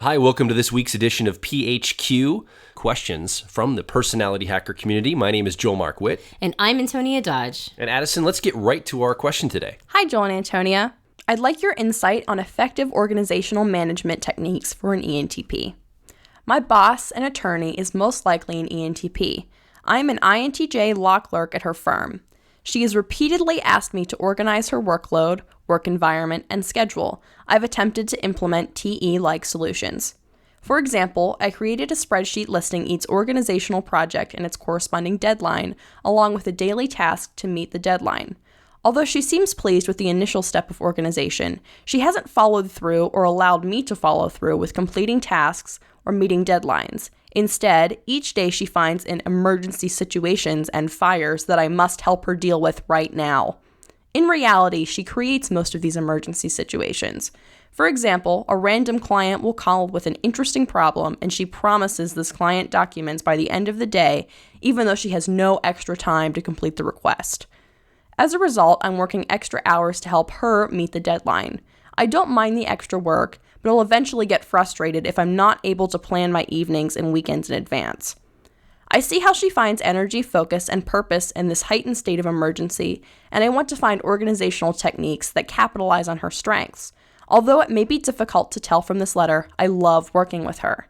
Hi, welcome to this week's edition of PHQ, questions from the personality hacker community. My name is Joel Mark Witt. And I'm Antonia Dodge. And Addison, let's get right to our question today. Hi, Joel and Antonia. I'd like your insight on effective organizational management techniques for an ENTP. My boss, an attorney, is most likely an ENTP. I'm an INTJ law clerk at her firm. She has repeatedly asked me to organize her workload, work environment, and schedule. I've attempted to implement TE-like solutions. For example, I created a spreadsheet listing each organizational project and its corresponding deadline, along with a daily task to meet the deadline. Although she seems pleased with the initial step of organization, she hasn't followed through or allowed me to follow through with completing tasks or meeting deadlines. Instead, each day she finds in emergency situations and fires that I must help her deal with right now. In reality, she creates most of these emergency situations. For example, a random client will call with an interesting problem and she promises this client documents by the end of the day, even though she has no extra time to complete the request. As a result, I'm working extra hours to help her meet the deadline. I don't mind the extra work, but I'll eventually get frustrated if I'm not able to plan my evenings and weekends in advance. I see how she finds energy, focus, and purpose in this heightened state of emergency, and I want to find organizational techniques that capitalize on her strengths. Although it may be difficult to tell from this letter, I love working with her.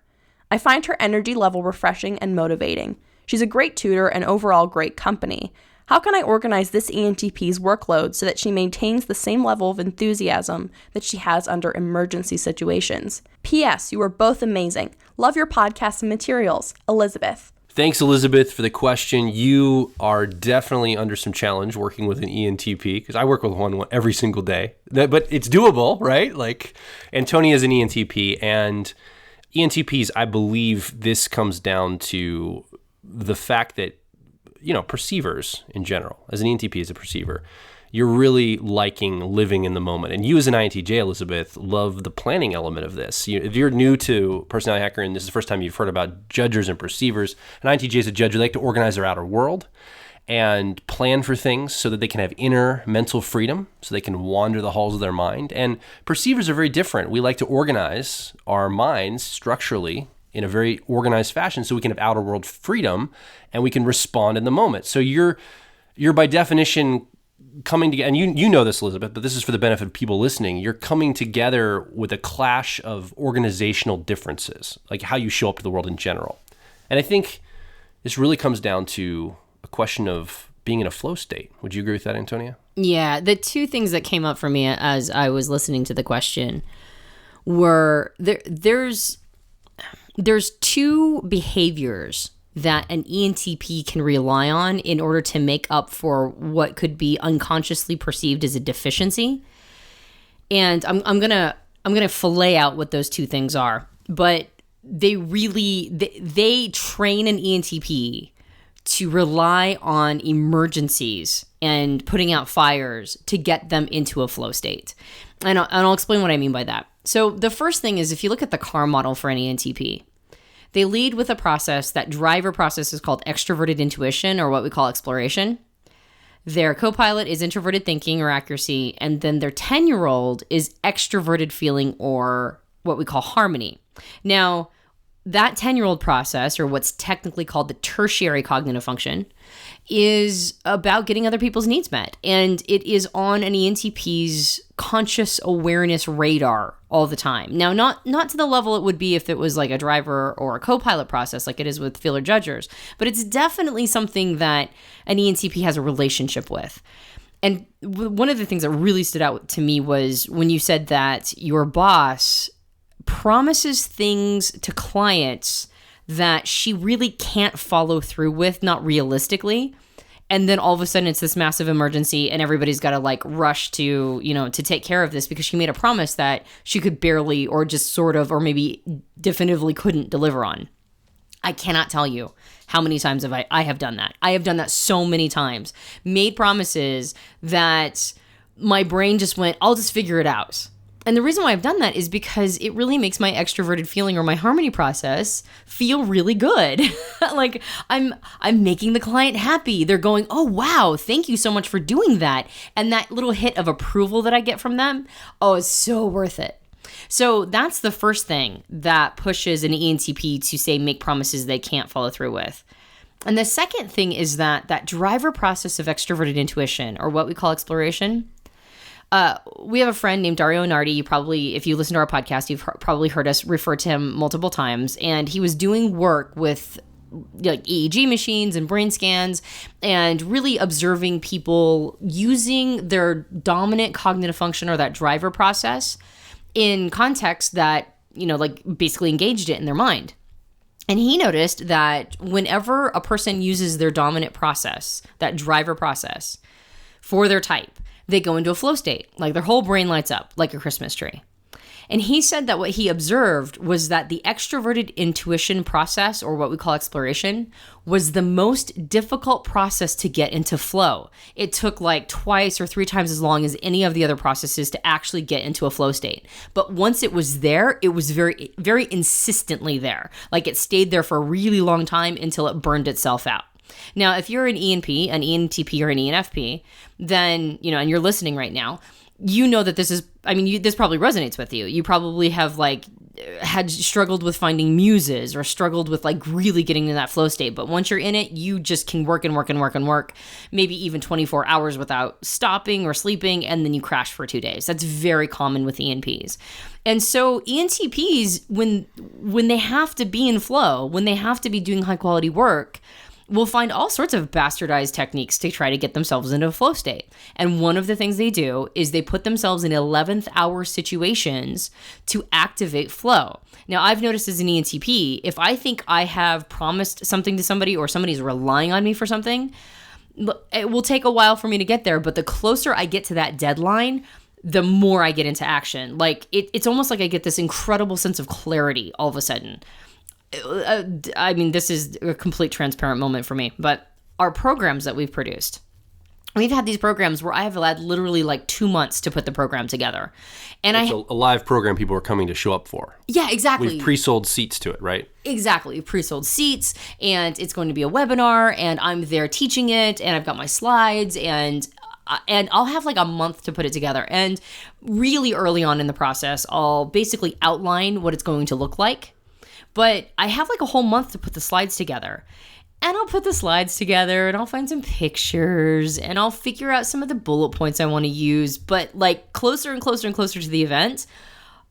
I find her energy level refreshing and motivating. She's a great tutor and overall great company. How can I organize this ENTP's workload so that she maintains the same level of enthusiasm that she has under emergency situations? P.S. You are both amazing. Love your podcast and materials. Elizabeth. Thanks, Elizabeth, for the question. You are definitely under some challenge working with an ENTP, because I work with one every single day. But it's doable, right? Like, Antonia is an ENTP, and ENTPs, I believe this comes down to the fact that perceivers in general, as an ENTP as a perceiver, you're really liking living in the moment. And you as an INTJ, Elizabeth, love the planning element of this. If you're new to Personality Hacker and this is the first time you've heard about judgers and perceivers, an INTJ is a judge. They like to organize their outer world and plan for things so that they can have inner mental freedom, so they can wander the halls of their mind. And perceivers are very different. We like to organize our minds structurally in a very organized fashion so we can have outer world freedom and we can respond in the moment. So you're by definition coming together, and you know this, Elizabeth, but this is for the benefit of people listening. You're coming together with a clash of organizational differences, like how you show up to the world in general. And I think this really comes down to a question of being in a flow state. Would you agree with that, Antonia? Yeah, the two things that came up for me as I was listening to the question were there's two behaviors that an ENTP can rely on in order to make up for what could be unconsciously perceived as a deficiency. And I'm gonna fillet out what those two things are. But they train an ENTP to rely on emergencies and putting out fires to get them into a flow state. And I'll explain what I mean by that. So the first thing is, if you look at the CAR model for an ENTP, they lead with a process. That driver process is called extraverted intuition, or what we call exploration. Their co-pilot is introverted thinking or accuracy, and then their 10-year-old is extroverted feeling, or what we call harmony. Now, that 10-year-old process, or what's technically called the tertiary cognitive function, is about getting other people's needs met. And it is on an ENTP's conscious awareness radar all the time. Now, not to the level it would be if it was like a driver or a co-pilot process like it is with feeler judgers, but it's definitely something that an ENTP has a relationship with. And one of the things that really stood out to me was when you said that your boss promises things to clients that she really can't follow through with, not realistically. And then all of a sudden it's this massive emergency and everybody's got to like rush to, to take care of this because she made a promise that she could barely or just sort of, or maybe definitively couldn't deliver on. I cannot tell you how many times I have done that. I have done that so many times. Made promises that my brain just went, I'll just figure it out. And the reason why I've done that is because it really makes my extroverted feeling or my harmony process feel really good. Like I'm making the client happy. They're going, oh, wow, thank you so much for doing that. And that little hit of approval that I get from them, oh, it's so worth it. So that's the first thing that pushes an ENTP to say make promises they can't follow through with. And the second thing is that driver process of extroverted intuition, or what we call exploration. We have a friend named Dario Nardi. You probably, if you listen to our podcast, you've probably heard us refer to him multiple times. And he was doing work with like EEG machines and brain scans and really observing people using their dominant cognitive function or that driver process in context that, like basically engaged it in their mind. And he noticed that whenever a person uses their dominant process, that driver process, for their type, they go into a flow state, like their whole brain lights up like a Christmas tree. And he said that what he observed was that the extroverted intuition process, or what we call exploration, was the most difficult process to get into flow. It took like twice or 3 times as long as any of the other processes to actually get into a flow state. But once it was there, it was very, very insistently there. Like it stayed there for a really long time until it burned itself out. Now, if you're an ENP, an ENTP, or an ENFP, then, and you're listening right now, you know that this is, this probably resonates with you. You probably have had struggled with finding muses or struggled with really getting to that flow state. But once you're in it, you just can work and work and work and work, maybe even 24 hours without stopping or sleeping, and then you crash for 2 days. That's very common with ENPs. And so ENTPs, when they have to be in flow, when they have to be doing high quality work, will find all sorts of bastardized techniques to try to get themselves into a flow state. And one of the things they do is they put themselves in 11th hour situations to activate flow. Now, I've noticed as an ENTP, if I think I have promised something to somebody or somebody's relying on me for something, it will take a while for me to get there. But the closer I get to that deadline, the more I get into action. It's almost like I get this incredible sense of clarity all of a sudden. This is a complete transparent moment for me, but our programs that we've produced, we've had these programs where I have had literally 2 months to put the program together. And it's a live program people are coming to show up for. Yeah, exactly. We've pre-sold seats to it, right? Exactly. We've pre-sold seats, and it's going to be a webinar, and I'm there teaching it, and I've got my slides, and I'll have a month to put it together. And really early on in the process, I'll basically outline what it's going to look like. But I have a whole month to put the slides together. And I'll put the slides together and I'll find some pictures and I'll figure out some of the bullet points I want to use. But closer and closer and closer to the event,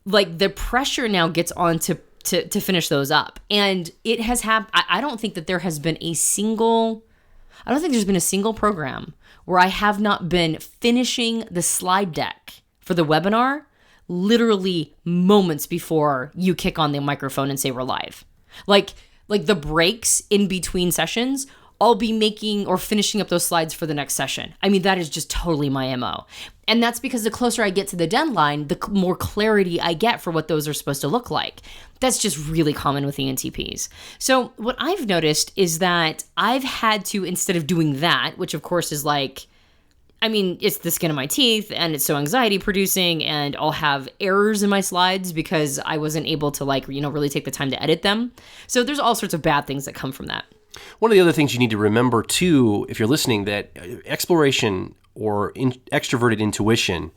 the pressure now gets on to finish those up. And it has happened. I don't think that there's been a single program where I have not been finishing the slide deck for the webinar literally moments before you kick on the microphone and say we're live. Like the breaks in between sessions, I'll be making or finishing up those slides for the next session. That is just totally my MO. And that's because the closer I get to the deadline, the more clarity I get for what those are supposed to look like. That's just really common with ENTPs. So what I've noticed is that I've had to, instead of doing that, which of course is it's the skin of my teeth and it's so anxiety producing, and I'll have errors in my slides because I wasn't able to really take the time to edit them. So there's all sorts of bad things that come from that. One of the other things you need to remember too, if you're listening, that exploration or extroverted intuition,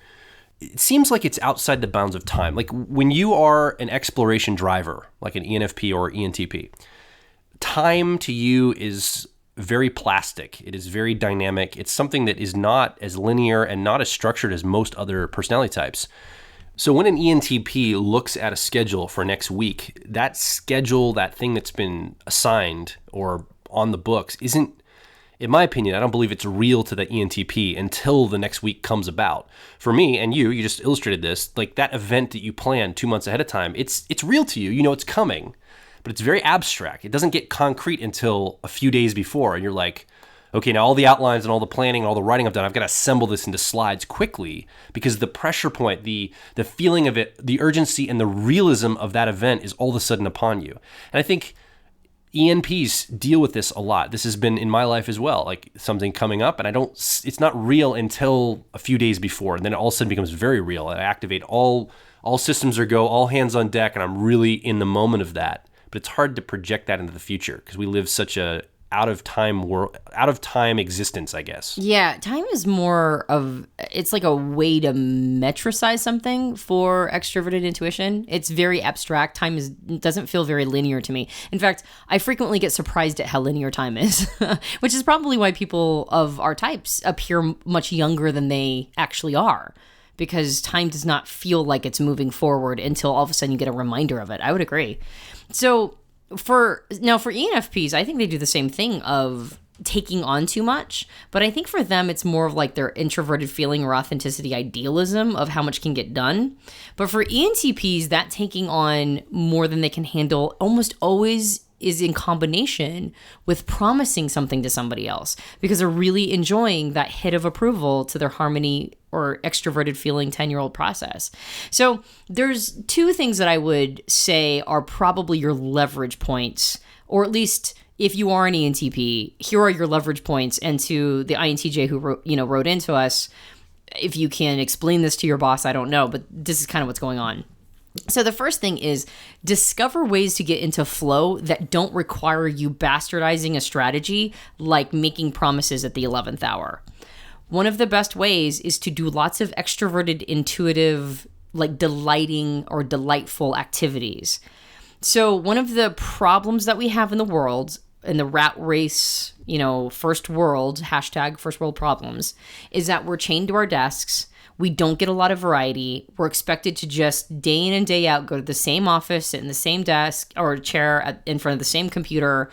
it seems like it's outside the bounds of time. When you are an exploration driver, like an ENFP or ENTP, time to you is very plastic. It is very dynamic. It's something that is not as linear and not as structured as most other personality types. So when an ENTP looks at a schedule for next week, that schedule, that thing that's been assigned or on the books isn't, in my opinion, I don't believe it's real to the ENTP until the next week comes about. For me and you just illustrated this, that event that you planned 2 months ahead of time, it's real to you. You know it's coming. But it's very abstract. It doesn't get concrete until a few days before. And you're like, okay, now all the outlines and all the planning and all the writing I've done, I've got to assemble this into slides quickly, because the pressure point, the feeling of it, the urgency and the realism of that event is all of a sudden upon you. And I think ENPs deal with this a lot. This has been in my life as well, something coming up, and it's not real until a few days before. And then it all of a sudden becomes very real. I activate all systems are go, all hands on deck, and I'm really in the moment of that. But it's hard to project that into the future because we live such a out of time existence, I guess. Yeah, time is more of, it's like a way to metricize something for extroverted intuition. It's very abstract. Doesn't feel very linear to me. In fact, I frequently get surprised at how linear time is, which is probably why people of our types appear much younger than they actually are, because time does not feel like it's moving forward until all of a sudden you get a reminder of it. I would agree. So for ENFPs, I think they do the same thing of taking on too much, but I think for them it's more of like their introverted feeling or authenticity idealism of how much can get done. But for ENTPs, that taking on more than they can handle almost always is in combination with promising something to somebody else, because they're really enjoying that hit of approval to their harmony or extroverted feeling 10-year-old process. So there's two things that I would say are probably your leverage points, or at least if you are an ENTP, here are your leverage points. And to the INTJ who wrote into us, if you can explain this to your boss, I don't know, but this is kind of what's going on. So the first thing is discover ways to get into flow that don't require you bastardizing a strategy like making promises at the 11th hour. One of the best ways is to do lots of extroverted, intuitive, like delighting or delightful activities. So one of the problems that we have in the world, in the rat race, first world, hashtag first world problems, is that we're chained to our desks. We don't get a lot of variety. We're expected to just day in and day out go to the same office, sit in the same desk or chair in front of the same computer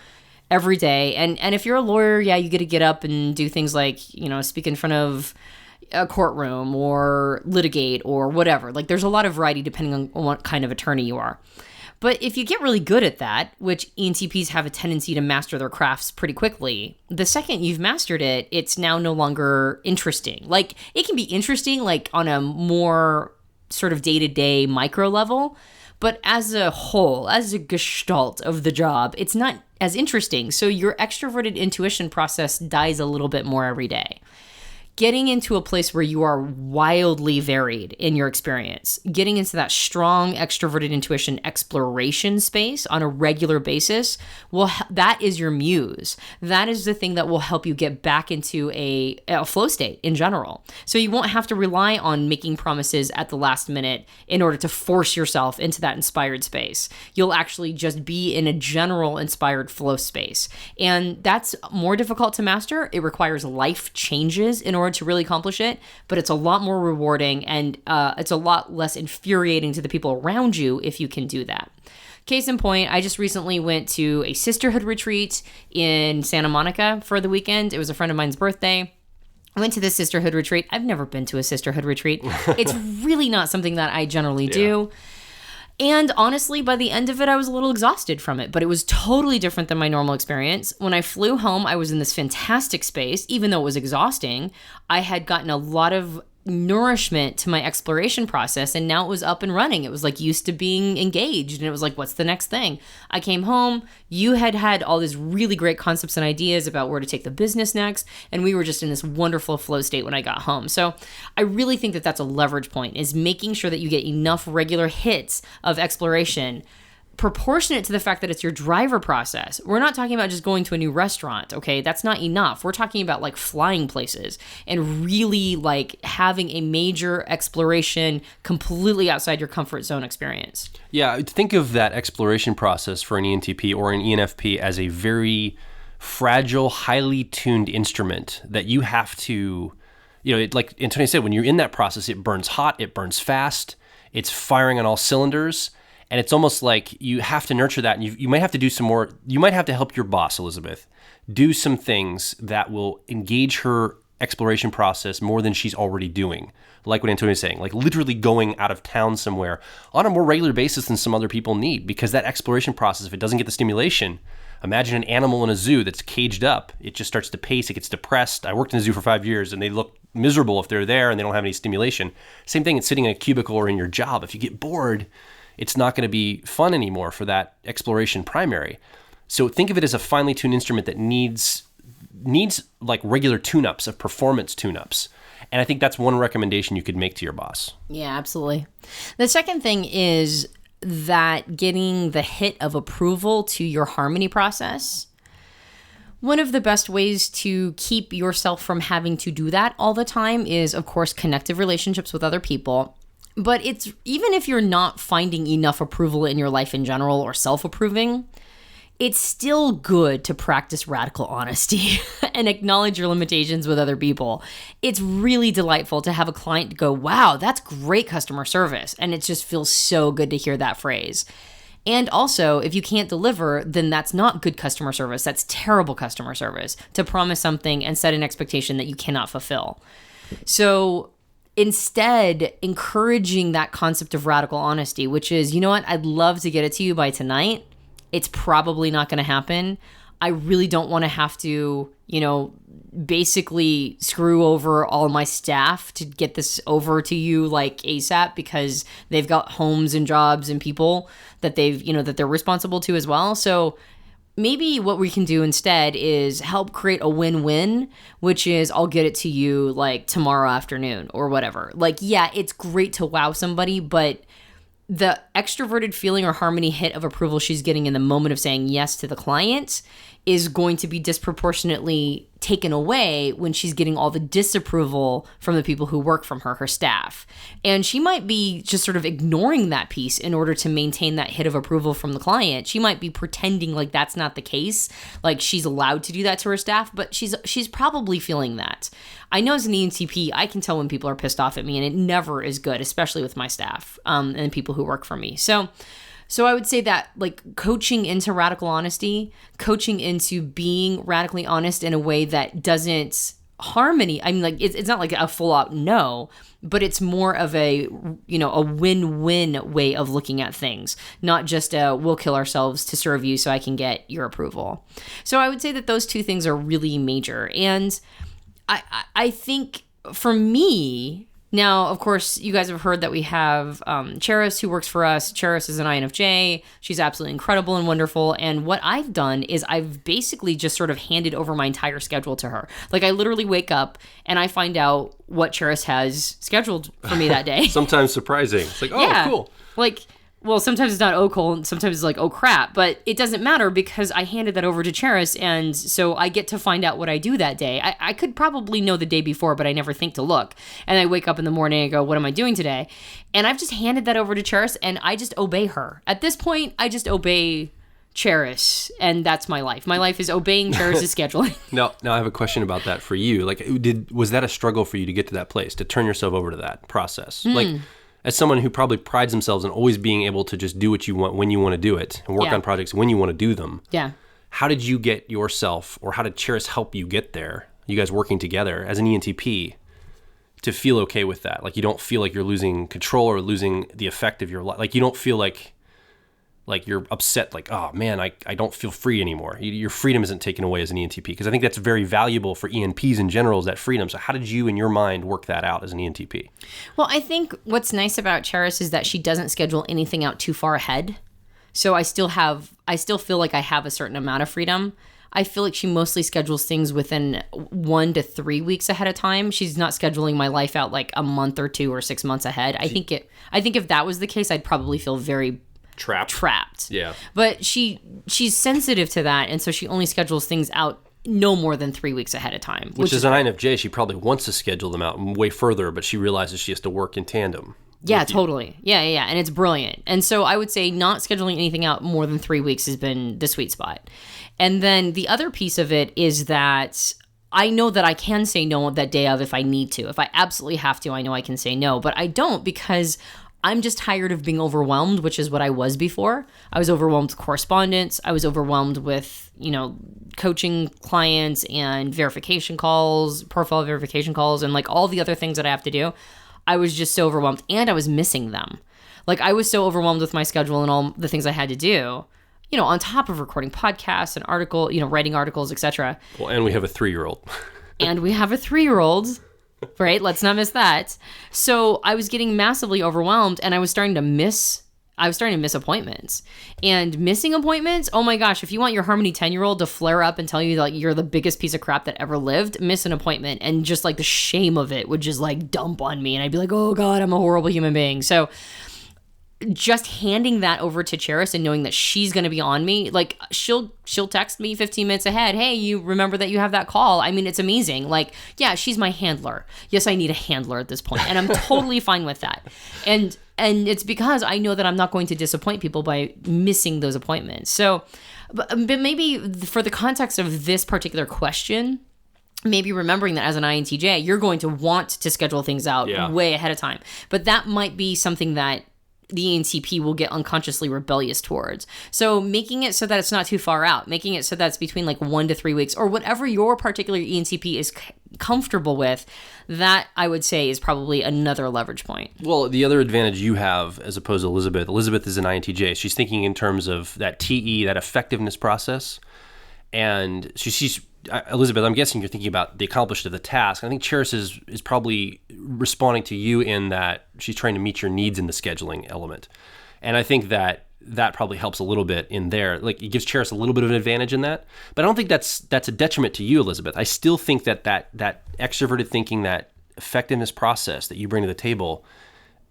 every day. And if you're a lawyer, yeah, you get to get up and do things like, speak in front of a courtroom or litigate or whatever. Like there's a lot of variety depending on what kind of attorney you are. But if you get really good at that, which ENTPs have a tendency to master their crafts pretty quickly, the second you've mastered it, it's now no longer interesting. Like it can be interesting like on a more sort of day-to-day micro level, but as a whole, as a gestalt of the job, it's not as interesting. So your extroverted intuition process dies a little bit more every day. Getting into a place where you are wildly varied in your experience, getting into that strong extroverted intuition exploration space on a regular basis, that is your muse. That is the thing that will help you get back into a flow state in general. So you won't have to rely on making promises at the last minute in order to force yourself into that inspired space. You'll actually just be in a general inspired flow space. And that's more difficult to master. It requires life changes in order to really accomplish it, but it's a lot more rewarding and it's a lot less infuriating to the people around you if you can do that. Case in point, I just recently went to a sisterhood retreat in Santa Monica for the weekend. It was a friend of mine's birthday. I went to this sisterhood retreat. I've never been to a sisterhood retreat. It's really not something that I generally do. And honestly, by the end of it, I was a little exhausted from it, but it was totally different than my normal experience. When I flew home, I was in this fantastic space. Even though it was exhausting, I had gotten a lot of nourishment to my exploration process, and now it was up and running. It was like used to being engaged, and it was like, what's the next thing? I came home, you had all these really great concepts and ideas about where to take the business next, and we were just in this wonderful flow state when I got home. So I really think that that's a leverage point, is making sure that you get enough regular hits of exploration proportionate to the fact that it's your driver process. We're not talking about just going to a new restaurant, okay? That's not enough. We're talking about like flying places and really like having a major exploration completely outside your comfort zone experience. Yeah, think of that exploration process for an ENTP or an ENFP as a very fragile, highly tuned instrument that you have to, like Antonia said, when you're in that process, it burns hot, it burns fast, it's firing on all cylinders. And it's almost like you have to nurture that, and you might have to do some more. You might have to help your boss, Elizabeth, do some things that will engage her exploration process more than she's already doing. Like what Antonia is saying, like literally going out of town somewhere on a more regular basis than some other people need, because that exploration process, if it doesn't get the stimulation, imagine an animal in a zoo that's caged up. It just starts to pace, it gets depressed. I worked in a zoo for 5 years, and they look miserable if they're there and they don't have any stimulation. Same thing, it's sitting in a cubicle or in your job. If you get bored, it's not going to be fun anymore for that exploration primary. So think of it as a finely tuned instrument that needs like regular tune-ups, of performance tune-ups. And I think that's one recommendation you could make to your boss. Yeah, absolutely. The second thing is that getting the hit of approval to your harmony process. One of the best ways to keep yourself from having to do that all the time is, of course, connective relationships with other people. But it's even if you're not finding enough approval in your life in general or self-approving, it's still good to practice radical honesty and acknowledge your limitations with other people. It's really delightful to have a client go, wow, that's great customer service. And it just feels so good to hear that phrase. And also, if you can't deliver, then that's not good customer service. That's terrible customer service to promise something and set an expectation that you cannot fulfill. So instead, encouraging that concept of radical honesty, which is, you know what, I'd love to get it to you by tonight. It's probably not going to happen. I really don't want to have to, basically screw over all my staff to get this over to you like ASAP because they've got homes and jobs and people that that they're responsible to as well. So maybe what we can do instead is help create a win-win, which is I'll get it to you like tomorrow afternoon or whatever. Like, yeah, it's great to wow somebody, but the extroverted feeling or harmony hit of approval she's getting in the moment of saying yes to the client is going to be disproportionately taken away when she's getting all the disapproval from the people who work from her staff. And she might be just sort of ignoring that piece in order to maintain that hit of approval from the client. She might be pretending like that's not the case, like she's allowed to do that to her staff, but she's probably feeling that. I know as an ENTP, I can tell when people are pissed off at me, and it never is good, especially with my staff and people who work for me. So I would say that like coaching into radical honesty, coaching into being radically honest in a way that doesn't harmony. I mean, like it's not like a full out no, but it's more of a win-win way of looking at things, not just we'll kill ourselves to serve you so I can get your approval. So I would say that those two things are really major. And I think for me, now, of course, you guys have heard that we have Charis who works for us. Charis is an INFJ. She's absolutely incredible and wonderful. And what I've done is I've basically just sort of handed over my entire schedule to her. Like I literally wake up and I find out what Charis has scheduled for me that day. Sometimes surprising. It's like, oh, yeah. Cool. Like, well, sometimes it's not oh cool, and sometimes it's like oh crap, but it doesn't matter because I handed that over to Charis, and so I get to find out what I do that day. I could probably know the day before, but I never think to look. And I wake up in the morning and go, what am I doing today? And I've just handed that over to Charis, and I just obey her. At this point, I just obey Charis, and that's my life. My life is obeying Charis's scheduling. Now I have a question about that for you. Like, was that a struggle for you to get to that place, to turn yourself over to that process? Like, as someone who probably prides themselves on always being able to just do what you want when you want to do it and work on projects when you want to do them. Yeah. How did you get yourself, or how did Charis help you get there, you guys working together as an ENTP, to feel okay with that? Like you don't feel like you're losing control or losing the effect of your life. Like you don't feel like you're upset, like, oh man, I don't feel free anymore. Your freedom isn't taken away as an ENTP, because I think that's very valuable for ENPs in general, is that freedom. So how did you in your mind work that out as an ENTP? Well, I think what's nice about Charis is that she doesn't schedule anything out too far ahead. So I still feel like I have a certain amount of freedom. I feel like she mostly schedules things within 1 to 3 weeks ahead of time. She's not scheduling my life out like a month or 2 or 6 months ahead. I think if that was the case, I'd probably feel very trapped. Yeah. But she's sensitive to that, and so she only schedules things out no more than 3 weeks ahead of time. Which is an INFJ, she probably wants to schedule them out way further, but she realizes she has to work in tandem. Yeah, totally. Yeah. And it's brilliant. And so I would say not scheduling anything out more than 3 weeks has been the sweet spot. And then the other piece of it is that I know that I can say no that day of if I need to. If I absolutely have to, I know I can say no, but I don't, because I'm just tired of being overwhelmed, which is what I was before. I was overwhelmed with correspondence. I was overwhelmed with, coaching clients and verification calls, profile verification calls, and like all the other things that I have to do. I was just so overwhelmed, and I was missing them. Like I was so overwhelmed with my schedule and all the things I had to do, on top of recording podcasts and writing articles, etc. Well, and we have a 3-year-old. And we have a 3-year-old. Right? Let's not miss that. So I was getting massively overwhelmed, and I was starting to miss appointments. And missing appointments, oh my gosh, if you want your Harmony 10-year-old to flare up and tell you like you're the biggest piece of crap that ever lived, miss an appointment, and just like the shame of it would just like dump on me, and I'd be like, oh God, I'm a horrible human being. So just handing that over to Cheris and knowing that she's going to be on me, like she'll text me 15 minutes ahead. Hey, you remember that you have that call? I mean, it's amazing. Like, yeah, she's my handler. Yes, I need a handler at this point, and I'm totally fine with that. And it's because I know that I'm not going to disappoint people by missing those appointments. So, but maybe for the context of this particular question, maybe remembering that as an INTJ, you're going to want to schedule things out way ahead of time. But that might be something that the ENTP will get unconsciously rebellious towards. So making it so that it's not too far out, making it so that it's between like 1 to 3 weeks, or whatever your particular ENTP is comfortable with, that I would say is probably another leverage point. Well, the other advantage you have as opposed to Elizabeth is an INTJ. She's thinking in terms of that TE, that effectiveness process. And she's Elizabeth, I'm guessing you're thinking about the accomplishment of the task. I think Cheris is probably responding to you in that she's trying to meet your needs in the scheduling element. And I think that probably helps a little bit in there. Like, it gives Cheris a little bit of an advantage in that. But I don't think that's a detriment to you, Elizabeth. I still think that extroverted thinking, that effectiveness process that you bring to the table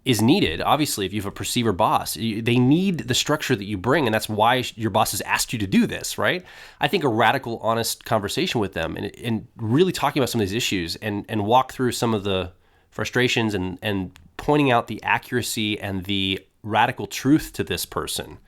is needed. Obviously, if you have a perceiver boss, they need the structure that you bring, and that's why your boss has asked you to do this, right? I think a radical, honest conversation with them and really talking about some of these issues and walk through some of the frustrations and pointing out the accuracy and the radical truth to this person,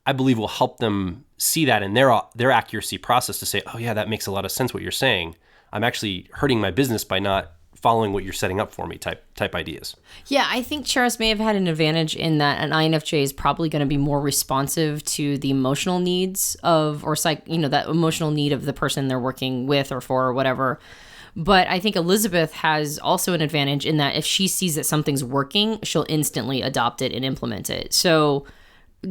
I believe will help them see that in their accuracy process to say, oh yeah, that makes a lot of sense what you're saying. I'm actually hurting my business by not following what you're setting up for me type ideas. Yeah, I think Cheris may have had an advantage in that an INFJ is probably going to be more responsive to the emotional needs of, or that emotional need of the person they're working with or for or whatever. But I think Elizabeth has also an advantage in that if she sees that something's working, she'll instantly adopt it and implement it. So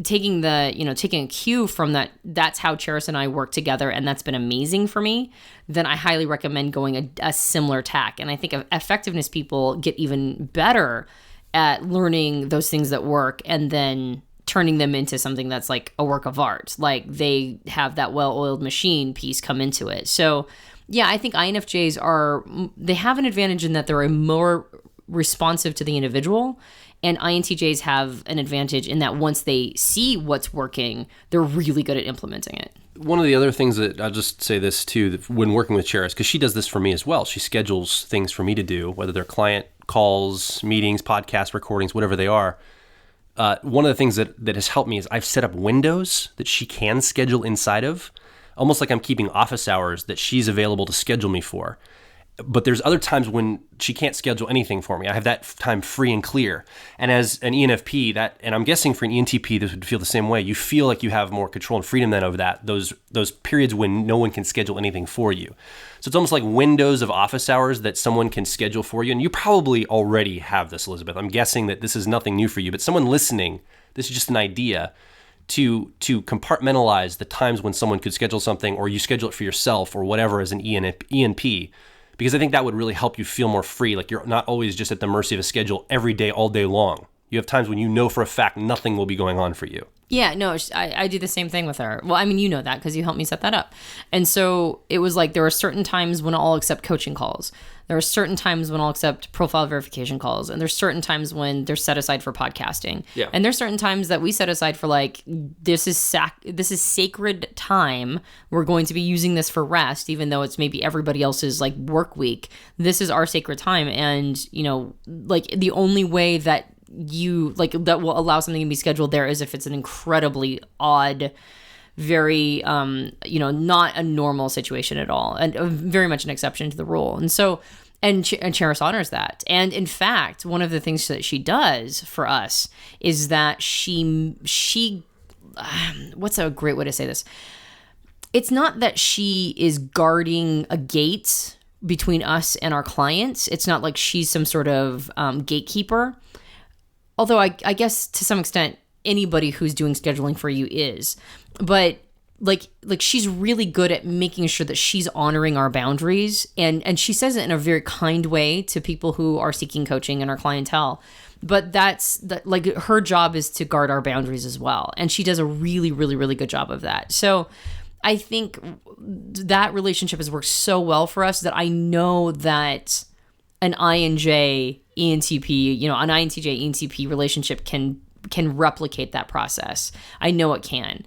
taking a cue from that, that's how Cheris and I work together, and that's been amazing for me, then I highly recommend going a similar tack. And I think effectiveness people get even better at learning those things that work and then turning them into something that's like a work of art. Like, they have that well-oiled machine piece come into it. So yeah, I think INFJs they have an advantage in that they're more responsive to the individual, and INTJs have an advantage in that once they see what's working, they're really good at implementing it. One of the other things that I'll just say this too, that when working with Cheris, because she does this for me as well. She schedules things for me to do, whether they're client calls, meetings, podcast recordings, whatever they are. One of the things that has helped me is I've set up windows that she can schedule inside of, almost like I'm keeping office hours that she's available to schedule me for. But there's other times when she can't schedule anything for me. I have that time free and clear. And as an ENFP, and I'm guessing for an ENTP, this would feel the same way. You feel like you have more control and freedom then over that, those periods when no one can schedule anything for you. So it's almost like windows of office hours that someone can schedule for you. And you probably already have this, Elizabeth. I'm guessing that this is nothing new for you, but someone listening, this is just an idea to compartmentalize the times when someone could schedule something, or you schedule it for yourself or whatever as an ENP. Because I think that would really help you feel more free. Like, you're not always just at the mercy of a schedule every day, all day long. You have times when you know for a fact nothing will be going on for you. Yeah, no, I do the same thing with her. Well, I mean, you know that because you helped me set that up. And so it was like there are certain times when I'll accept coaching calls. There are certain times when I'll accept profile verification calls. And there's certain times when they're set aside for podcasting. Yeah. And there's certain times that we set aside for like, this is sacred time. We're going to be using this for rest, even though it's maybe everybody else's like work week. This is our sacred time. And, like the only way that that will allow something to be scheduled there is if it's an incredibly odd, very not a normal situation at all, and very much an exception to the rule. And so and Cheris honors that. And in fact, one of the things that she does for us is that she what's a great way to say this? It's not that she is guarding a gate between us and our clients. It's not like she's some sort of gatekeeper. Although I guess to some extent, anybody who's doing scheduling for you is. But like she's really good at making sure that she's honoring our boundaries. And she says it in a very kind way to people who are seeking coaching and our clientele. But like her job is to guard our boundaries as well. And she does a really, really, really good job of that. So I think that relationship has worked so well for us that I know that an INJ ENTP, an INTJ ENTP relationship can can replicate that process. I know it can.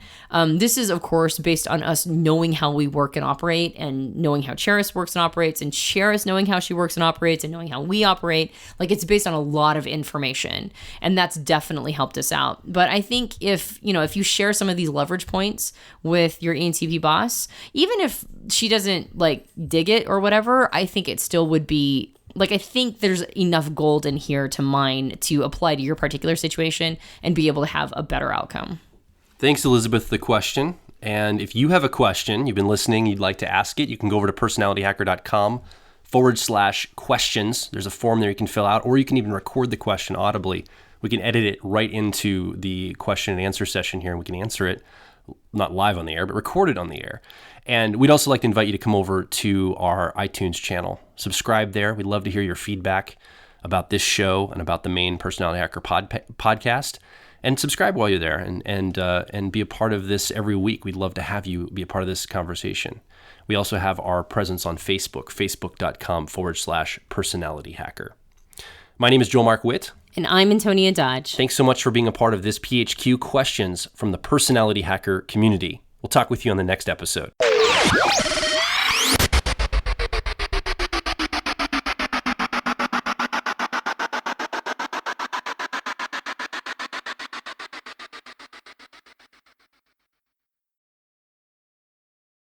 This is, of course, based on us knowing how we work and operate, and knowing how Charis works and operates, and Charis knowing how she works and operates, and knowing how we operate. Like, it's based on a lot of information, and that's definitely helped us out. But I think if you share some of these leverage points with your ENTP boss, even if she doesn't like dig it or whatever, I think it still would be like, I think there's enough gold in here to mine to apply to your particular situation and be able to have a better outcome. Thanks, Elizabeth, for the question. And if you have a question, you've been listening, you'd like to ask it, you can go over to personalityhacker.com/questions. There's a form there you can fill out, or you can even record the question audibly. We can edit it right into the question and answer session here, and we can answer it not live on the air, but recorded on the air. And we'd also like to invite you to come over to our iTunes channel. Subscribe there. We'd love to hear your feedback about this show and about the main Personality Hacker podcast. And subscribe while you're there and be a part of this every week. We'd love to have you be a part of this conversation. We also have our presence on Facebook, facebook.com/personalityhacker. My name is Joel Mark Witt. And I'm Antonia Dodge. Thanks so much for being a part of this PHQ questions from the Personality Hacker community. We'll talk with you on the next episode.